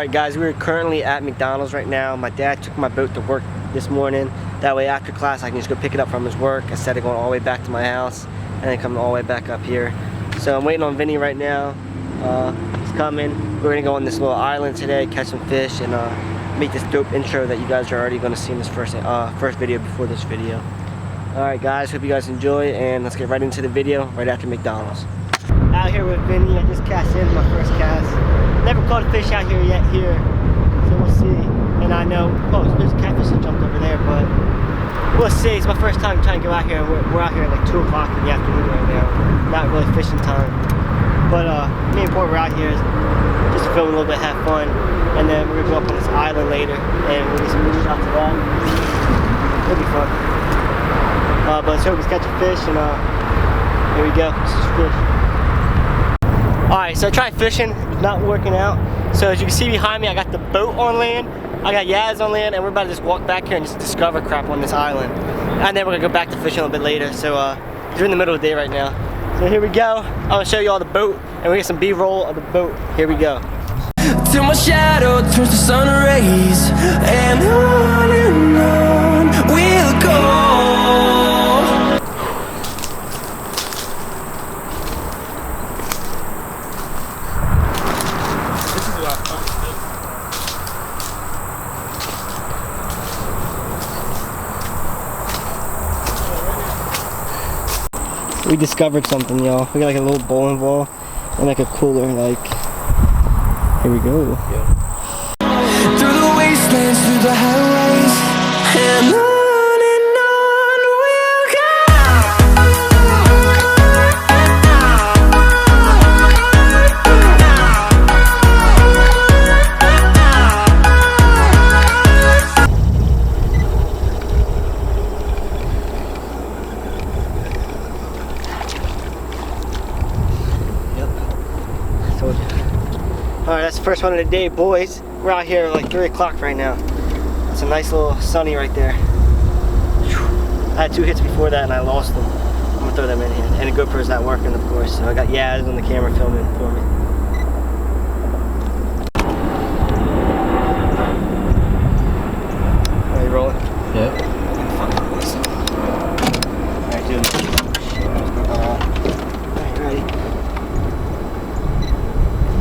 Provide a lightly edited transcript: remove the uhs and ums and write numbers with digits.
Alright guys, we're currently at McDonald's right now. My dad took my boat to work this morning. That way after class I can just go pick it up from his work instead of going all the way back to my house and then coming all the way back up here. So I'm waiting on Vinny right now. He's coming. We're gonna go on this little island today, catch some fish, and make this dope intro that you guys are already gonna see in this first video before this video. Alright guys, hope you guys enjoy, and let's get right into the video right after McDonald's. Out here with Vinny, I just cast in my first cast. Never caught a fish out here yet here, so we'll see. And I know, oh, there's a catfish that jumped over there, but we'll see. It's my first time trying to go out here, and we're out here at like 2 o'clock in the afternoon right now. Not really fishing time. But me and Port were out here just to film a little bit, have fun. And then we're gonna go up on this island later, and we'll get some movies after that. It'll be fun. But let's hope we catch a fish, and here we go, this is fish. Alright, so I tried fishing, it's not working out. So as you can see behind me, I got the boat on land, I got Yaz on land, and we're about to just walk back here and just discover crap on this island. And then we're gonna go back to fishing a little bit later. So we're in the middle of the day right now. So here we go. I'm gonna show you all the boat, and we get some B-roll of the boat. Here we go. Till my shadow turns to sun rays, and on we'll go. We discovered something, y'all. We got like a little bowling ball and like a cooler, like, here we go. Yeah. Through the wastelands, through the highways, and on we'll Alright, that's the first one of the day, boys. We're out here at like 3 o'clock right now. It's a nice little sunny right there. I had 2 hits before that and I lost them. I'm gonna throw them in here. And the GoPro's not working, of course, so I got Yaz on the camera filming for me. Are you rolling? yeah. Alright, dude.